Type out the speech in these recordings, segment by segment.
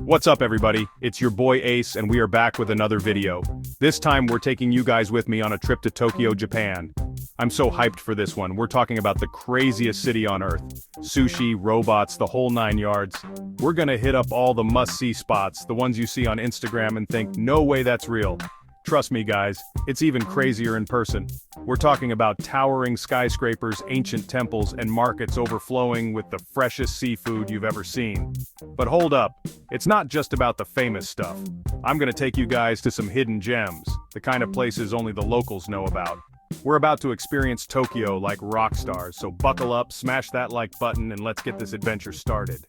What's up everybody, it's your boy Ace and we are back with another video. This time we're taking you guys with me on a trip to Tokyo, Japan. I'm so hyped for this one. We're talking about the craziest city on earth. Sushi, robots, the whole 9 yards. We're gonna hit up all the must-see spots, the ones you see on Instagram and think, no way that's real. Trust me guys, it's even crazier in person. We're talking about towering skyscrapers, ancient temples, and markets overflowing with the freshest seafood you've ever seen. But hold up, it's not just about the famous stuff. I'm gonna take you guys to some hidden gems, the kind of places only the locals know about. We're about to experience Tokyo like rock stars, so buckle up, smash that like button, and let's get this adventure started.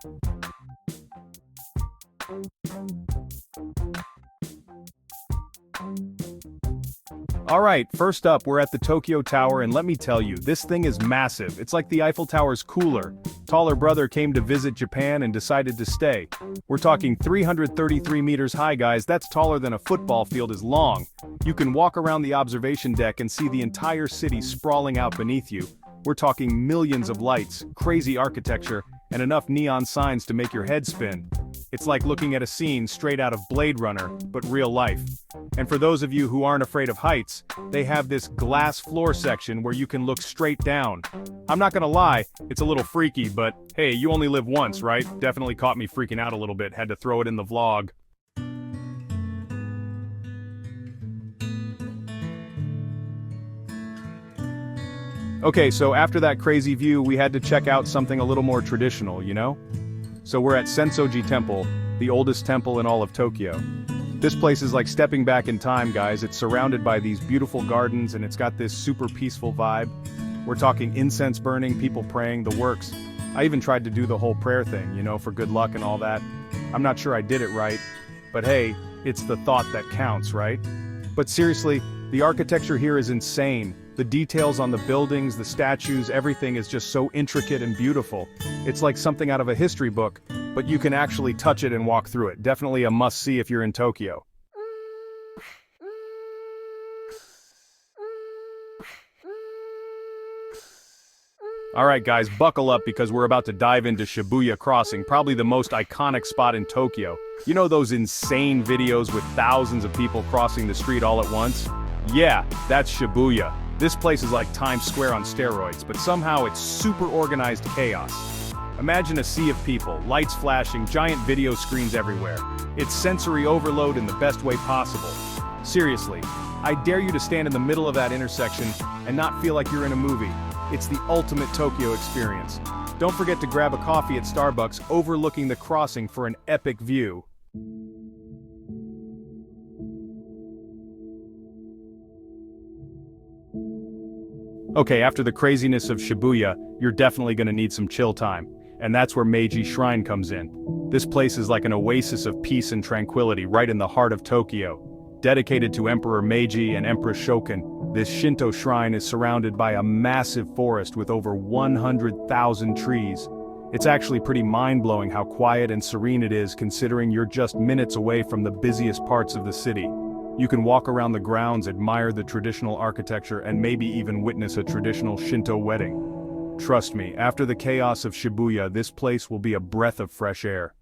Alright, first up we're at the Tokyo Tower and let me tell you, this thing is massive. It's like the Eiffel Tower's cooler. Taller brother came to visit Japan and decided to stay. We're talking 333 meters high guys, that's taller than a football field is long. You can walk around the observation deck and see the entire city sprawling out beneath you. We're talking millions of lights, crazy architecture, and enough neon signs to make your head spin. It's like looking at a scene straight out of Blade Runner, but real life. And for those of you who aren't afraid of heights, they have this glass floor section where you can look straight down. I'm not gonna lie, it's a little freaky, but hey, you only live once, right? Definitely caught me freaking out a little bit, had to throw it in the vlog. Okay, so after that crazy view, we had to check out something a little more traditional, you know? So we're at Sensoji Temple, the oldest temple in all of Tokyo. This place is like stepping back in time, guys. It's surrounded by these beautiful gardens and it's got this super peaceful vibe. We're talking incense burning, people praying, the works. I even tried to do the whole prayer thing, you know, for good luck and all that. I'm not sure I did it right, but hey, it's the thought that counts, right? But seriously, the architecture here is insane. The details on the buildings, the statues, everything is just so intricate and beautiful. It's like something out of a history book, but you can actually touch it and walk through it. Definitely a must-see if you're in Tokyo. Alright guys, buckle up because we're about to dive into Shibuya Crossing, probably the most iconic spot in Tokyo. You know those insane videos with thousands of people crossing the street all at once? Yeah, that's Shibuya. This place is like Times Square on steroids, but somehow it's super organized chaos. Imagine a sea of people, lights flashing, giant video screens everywhere. It's sensory overload in the best way possible. Seriously, I dare you to stand in the middle of that intersection and not feel like you're in a movie. It's the ultimate Tokyo experience. Don't forget to grab a coffee at Starbucks overlooking the crossing for an epic view. Okay, after the craziness of Shibuya, you're definitely gonna need some chill time. And that's where Meiji Shrine comes in. This place is like an oasis of peace and tranquility right in the heart of Tokyo. Dedicated to Emperor Meiji and Empress Shokin, this Shinto shrine is surrounded by a massive forest with over 100,000 trees. It's actually pretty mind-blowing how quiet and serene it is considering you're just minutes away from the busiest parts of the city. You can walk around the grounds, admire the traditional architecture, and maybe even witness a traditional Shinto wedding. Trust me, after the chaos of Shibuya, this place will be a breath of fresh air.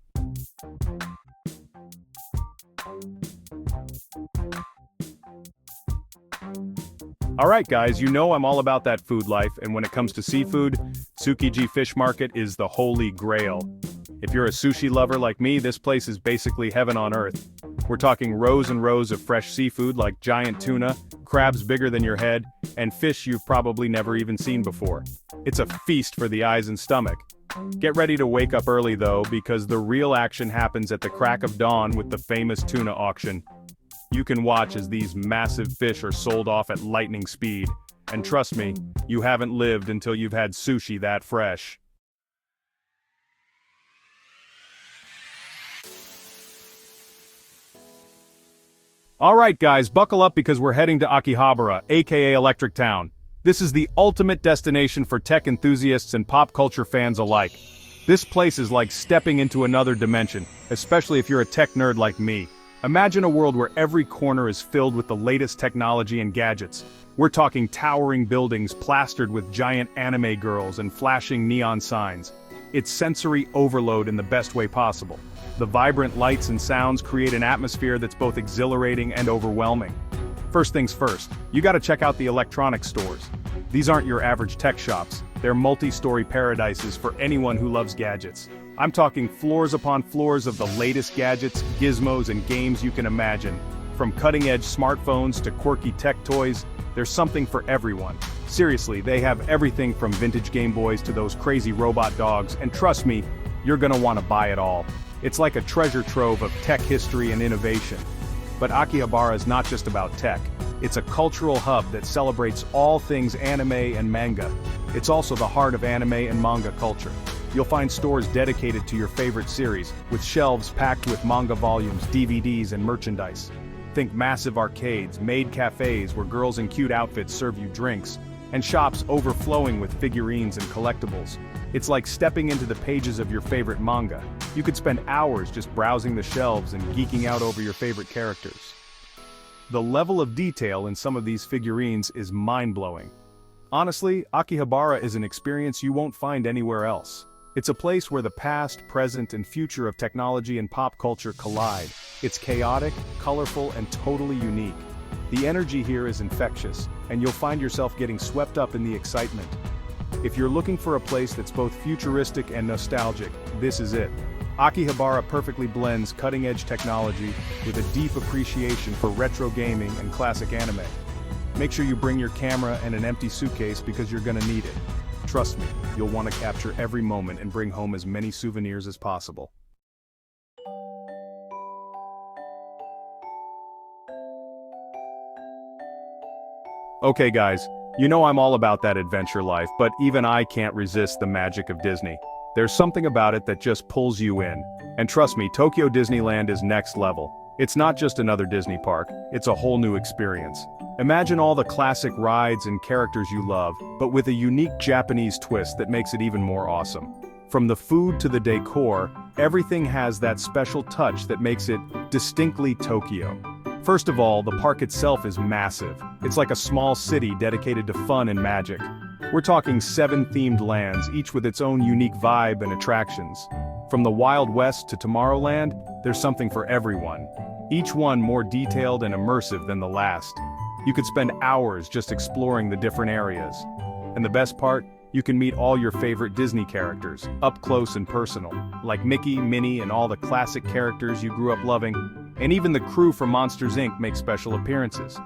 Alright guys, you know I'm all about that food life, and when it comes to seafood, Tsukiji Fish Market is the holy grail. If you're a sushi lover like me, this place is basically heaven on earth. We're talking rows and rows of fresh seafood like giant tuna, crabs bigger than your head, and fish you've probably never even seen before. It's a feast for the eyes and stomach. Get ready to wake up early though, because the real action happens at the crack of dawn with the famous tuna auction. You can watch as these massive fish are sold off at lightning speed. And trust me, you haven't lived until you've had sushi that fresh. Alright guys, buckle up because we're heading to Akihabara, aka Electric Town. This is the ultimate destination for tech enthusiasts and pop culture fans alike. This place is like stepping into another dimension, especially if you're a tech nerd like me. Imagine a world where every corner is filled with the latest technology and gadgets. We're talking towering buildings plastered with giant anime girls and flashing neon signs. It's sensory overload in the best way possible. The vibrant lights and sounds create an atmosphere that's both exhilarating and overwhelming. First things first, you gotta check out the electronics stores. These aren't your average tech shops, they're multi-story paradises for anyone who loves gadgets. I'm talking floors upon floors of the latest gadgets, gizmos, and games you can imagine. From cutting-edge smartphones to quirky tech toys, there's something for everyone. Seriously, they have everything from vintage Game Boys to those crazy robot dogs, and trust me, you're gonna want to buy it all. It's like a treasure trove of tech history and innovation. But Akihabara is not just about tech. It's a cultural hub that celebrates all things anime and manga. It's also the heart of anime and manga culture. You'll find stores dedicated to your favorite series, with shelves packed with manga volumes, DVDs, and merchandise. Think massive arcades, maid cafes where girls in cute outfits serve you drinks, and shops overflowing with figurines and collectibles. It's like stepping into the pages of your favorite manga. You could spend hours just browsing the shelves and geeking out over your favorite characters. The level of detail in some of these figurines is mind-blowing. Honestly, Akihabara is an experience you won't find anywhere else. It's a place where the past, present, and future of technology and pop culture collide. It's chaotic, colorful, and totally unique. The energy here is infectious, and you'll find yourself getting swept up in the excitement. If you're looking for a place that's both futuristic and nostalgic, this is it. Akihabara perfectly blends cutting-edge technology with a deep appreciation for retro gaming and classic anime. Make sure you bring your camera and an empty suitcase because you're gonna need it. Trust me, you'll want to capture every moment and bring home as many souvenirs as possible. Okay guys, you know I'm all about that adventure life, but even I can't resist the magic of Disney. There's something about it that just pulls you in. And trust me, Tokyo Disneyland is next level. It's not just another Disney park, it's a whole new experience. Imagine all the classic rides and characters you love, but with a unique Japanese twist that makes it even more awesome. From the food to the decor, everything has that special touch that makes it distinctly Tokyo. First of all, the park itself is massive. It's like a small city dedicated to fun and magic. We're talking 7 themed lands, each with its own unique vibe and attractions. From the Wild West to Tomorrowland, there's something for everyone. Each one more detailed and immersive than the last. You could spend hours just exploring the different areas. And the best part? You can meet all your favorite Disney characters, up close and personal, like Mickey, Minnie, and all the classic characters you grew up loving. And even the crew from Monsters, Inc. make special appearances.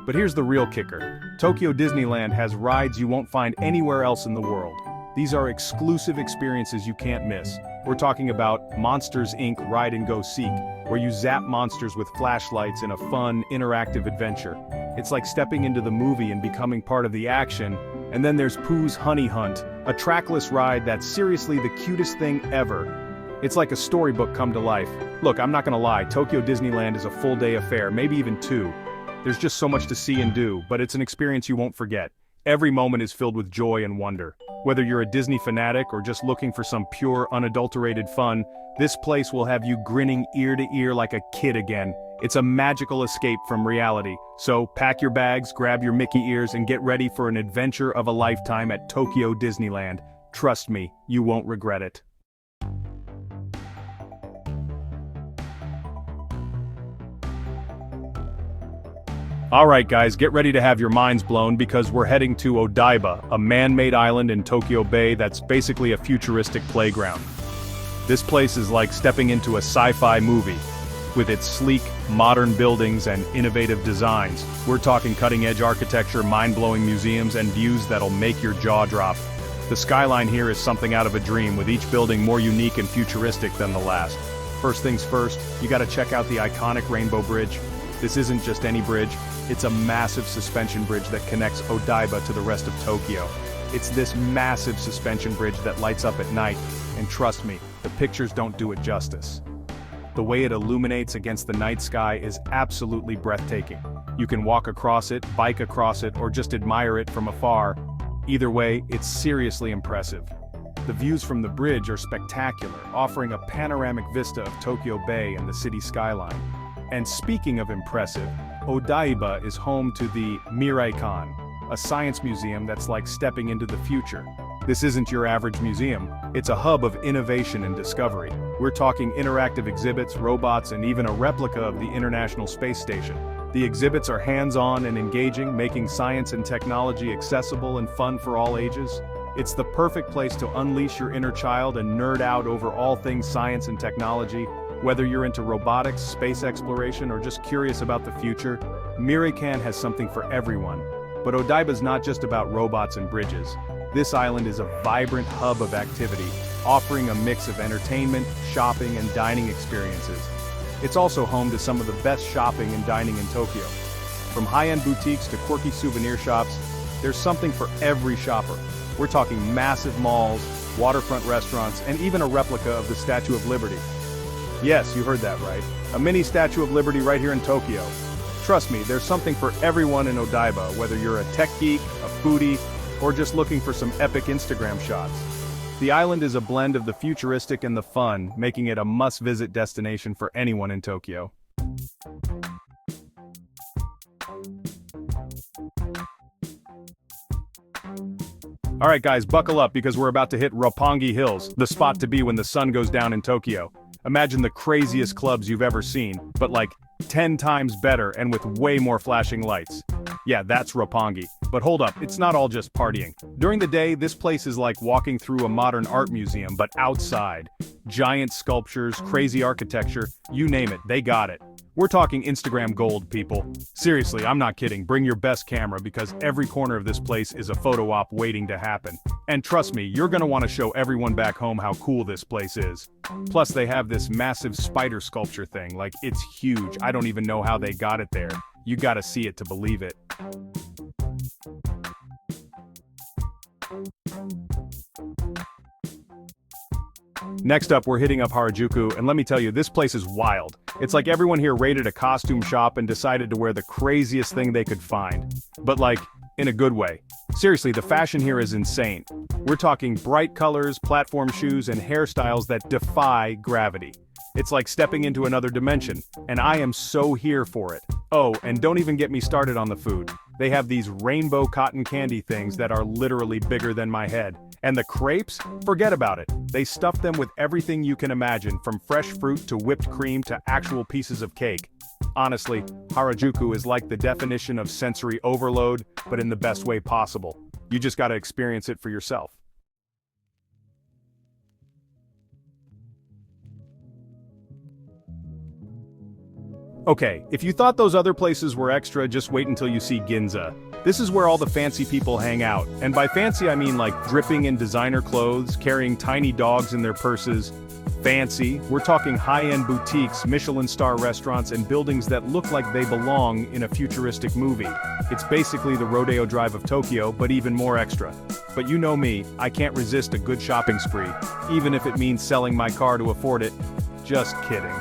But here's the real kicker. Tokyo Disneyland has rides you won't find anywhere else in the world. These are exclusive experiences you can't miss. We're talking about Monsters, Inc. Ride and Go Seek, where you zap monsters with flashlights in a fun, interactive adventure. It's like stepping into the movie and becoming part of the action. And then there's Pooh's Honey Hunt, a trackless ride that's seriously the cutest thing ever. It's like a storybook come to life. Look, I'm not gonna lie, Tokyo Disneyland is a full-day affair, maybe even 2. There's just so much to see and do, but it's an experience you won't forget. Every moment is filled with joy and wonder. Whether you're a Disney fanatic or just looking for some pure, unadulterated fun, this place will have you grinning ear to ear like a kid again. It's a magical escape from reality. So pack your bags, grab your Mickey ears, and get ready for an adventure of a lifetime at Tokyo Disneyland. Trust me, you won't regret it. Alright guys, get ready to have your minds blown because we're heading to Odaiba, a man-made island in Tokyo Bay that's basically a futuristic playground. This place is like stepping into a sci-fi movie. With its sleek, modern buildings and innovative designs, we're talking cutting-edge architecture, mind-blowing museums, and views that'll make your jaw drop. The skyline here is something out of a dream, with each building more unique and futuristic than the last. First things first, you gotta check out the iconic Rainbow Bridge. This isn't just any bridge, it's a massive suspension bridge that connects Odaiba to the rest of Tokyo. It's this massive suspension bridge that lights up at night, and trust me, the pictures don't do it justice. The way it illuminates against the night sky is absolutely breathtaking. You can walk across it, bike across it, or just admire it from afar. Either way, it's seriously impressive. The views from the bridge are spectacular, offering a panoramic vista of Tokyo Bay and the city skyline. And speaking of impressive, Odaiba is home to the Mirai-kan, a science museum that's like stepping into the future. This isn't your average museum. It's a hub of innovation and discovery. We're talking interactive exhibits, robots, and even a replica of the International Space Station. The exhibits are hands-on and engaging, making science and technology accessible and fun for all ages. It's the perfect place to unleash your inner child and nerd out over all things science and technology. Whether you're into robotics, space exploration, or just curious about the future, Mirikan has something for everyone. But Odaiba's not just about robots and bridges. This island is a vibrant hub of activity, offering a mix of entertainment, shopping, and dining experiences. It's also home to some of the best shopping and dining in Tokyo. From high-end boutiques to quirky souvenir shops, there's something for every shopper. We're talking massive malls, waterfront restaurants, and even a replica of the Statue of Liberty. Yes, you heard that right. A mini Statue of Liberty right here in Tokyo. Trust me, there's something for everyone in Odaiba, whether you're a tech geek, a foodie, or just looking for some epic Instagram shots. The island is a blend of the futuristic and the fun, making it a must-visit destination for anyone in Tokyo. Alright guys, buckle up because we're about to hit Roppongi Hills, the spot to be when the sun goes down in Tokyo. Imagine the craziest clubs you've ever seen, but like 10 times better and with way more flashing lights. Yeah, that's Roppongi. But hold up, it's not all just partying. During the day, this place is like walking through a modern art museum, but outside. Giant sculptures, crazy architecture, you name it, they got it. We're talking Instagram gold, people. Seriously, I'm not kidding, bring your best camera because every corner of this place is a photo op waiting to happen. And trust me, you're gonna want to show everyone back home how cool this place is. Plus they have this massive spider sculpture thing, like it's huge, I don't even know how they got it there. You gotta see it to believe it. Next up, we're hitting up Harajuku, and let me tell you, this place is wild. It's like everyone here raided a costume shop and decided to wear the craziest thing they could find. But like, in a good way. Seriously, the fashion here is insane. We're talking bright colors, platform shoes, and hairstyles that defy gravity. It's like stepping into another dimension, and I am so here for it. Oh, and don't even get me started on the food. They have these rainbow cotton candy things that are literally bigger than my head. And the crepes? Forget about it. They stuff them with everything you can imagine, from fresh fruit to whipped cream to actual pieces of cake. Honestly, Harajuku is like the definition of sensory overload, but in the best way possible. You just gotta experience it for yourself. Okay, if you thought those other places were extra, just wait until you see Ginza. This is where all the fancy people hang out, and by fancy I mean like dripping in designer clothes, carrying tiny dogs in their purses. Fancy, we're talking high-end boutiques, Michelin star restaurants, and buildings that look like they belong in a futuristic movie. It's basically the Rodeo Drive of Tokyo, but even more extra. But you know me, I can't resist a good shopping spree, even if it means selling my car to afford it. Just kidding.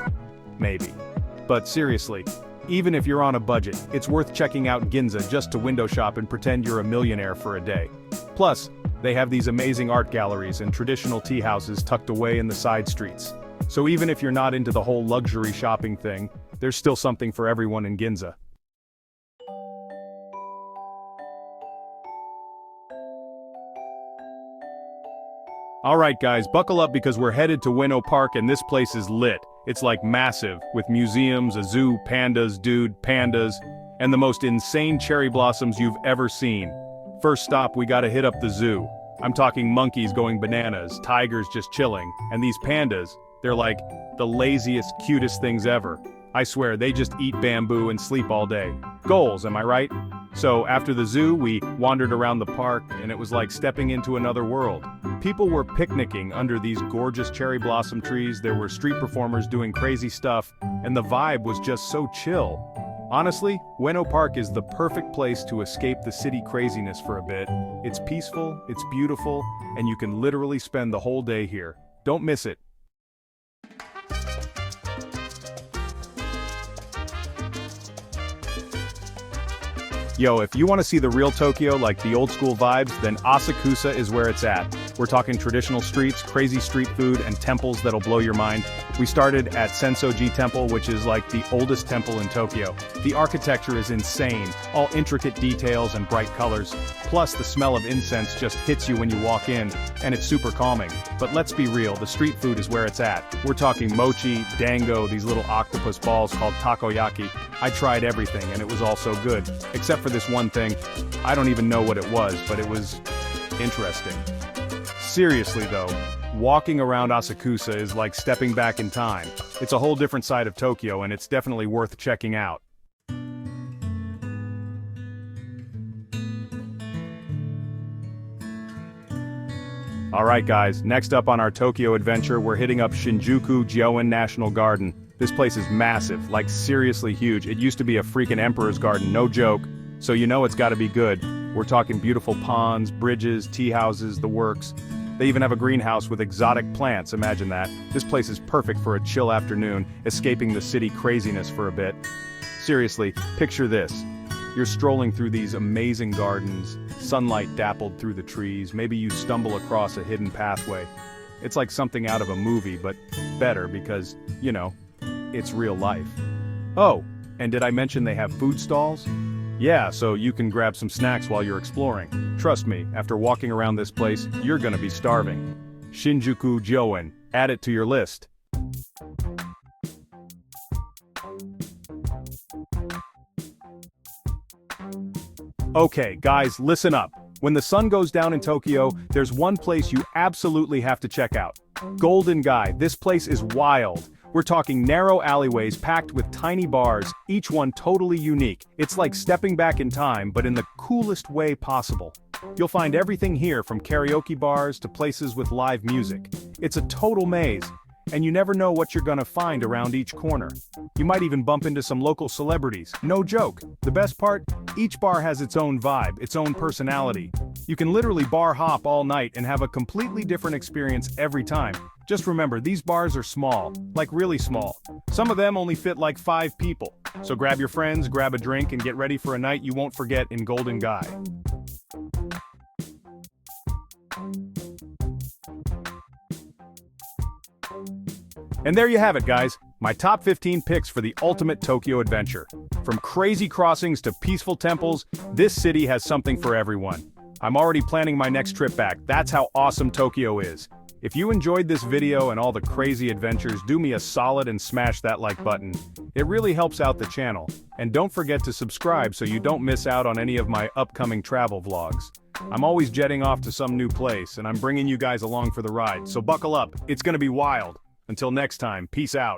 Maybe. But seriously, even if you're on a budget, it's worth checking out Ginza just to window shop and pretend you're a millionaire for a day. Plus, they have these amazing art galleries and traditional tea houses tucked away in the side streets. So even if you're not into the whole luxury shopping thing, there's still something for everyone in Ginza. Alright guys, buckle up because we're headed to Ueno Park and this place is lit. It's like massive, with museums, a zoo, pandas, pandas, and the most insane cherry blossoms you've ever seen. First stop, we gotta hit up the zoo. I'm talking monkeys going bananas, tigers just chilling, and these pandas, they're like the laziest, cutest things ever. I swear, they just eat bamboo and sleep all day. Goals, am I right? So after the zoo, we wandered around the park, and it was like stepping into another world. People were picnicking under these gorgeous cherry blossom trees, there were street performers doing crazy stuff, and the vibe was just so chill. Honestly, Ueno Park is the perfect place to escape the city craziness for a bit. It's peaceful, it's beautiful, and you can literally spend the whole day here. Don't miss it. Yo, if you want to see the real Tokyo like the old school vibes, then Asakusa is where it's at. We're talking traditional streets, crazy street food, and temples that'll blow your mind. We started at Sensoji Temple, which is like the oldest temple in Tokyo. The architecture is insane, all intricate details and bright colors. Plus, the smell of incense just hits you when you walk in, and it's super calming. But let's be real, the street food is where it's at. We're talking mochi, dango, these little octopus balls called takoyaki. I tried everything, and it was all so good. Except for this one thing. I don't even know what it was, but it was interesting. Seriously though, walking around Asakusa is like stepping back in time. It's a whole different side of Tokyo, and it's definitely worth checking out. Alright guys, next up on our Tokyo adventure, we're hitting up Shinjuku Gyoen National Garden. This place is massive, like seriously huge. It used to be a freaking emperor's garden, no joke. So you know it's gotta be good. We're talking beautiful ponds, bridges, tea houses, the works. They even have a greenhouse with exotic plants, imagine that. This place is perfect for a chill afternoon, escaping the city craziness for a bit. Seriously, picture this. You're strolling through these amazing gardens, sunlight dappled through the trees, maybe you stumble across a hidden pathway. It's like something out of a movie, but better because, you know, it's real life. Oh, and did I mention they have food stalls? Yeah, so you can grab some snacks while you're exploring. Trust me, after walking around this place, you're gonna be starving. Shinjuku Gyoen, add it to your list. Okay, guys, listen up. When the sun goes down in Tokyo, there's one place you absolutely have to check out. Golden Gai. This place is wild. We're talking narrow alleyways packed with tiny bars, each one totally unique. It's like stepping back in time, but in the coolest way possible. You'll find everything here from karaoke bars to places with live music. It's a total maze, and you never know what you're gonna find around each corner. You might even bump into some local celebrities. No joke. The best part? Each bar has its own vibe, its own personality. You can literally bar hop all night and have a completely different experience every time. Just remember, these bars are small, like really small. Some of them only fit like 5 people. So grab your friends, grab a drink, and get ready for a night you won't forget in Golden Gai. And there you have it, guys. My top 15 picks for the ultimate Tokyo adventure. From crazy crossings to peaceful temples, this city has something for everyone. I'm already planning my next trip back. That's how awesome Tokyo is. If you enjoyed this video and all the crazy adventures, do me a solid and smash that like button. It really helps out the channel. And don't forget to subscribe so you don't miss out on any of my upcoming travel vlogs. I'm always jetting off to some new place, and I'm bringing you guys along for the ride, so buckle up, it's gonna be wild. Until next time, peace out.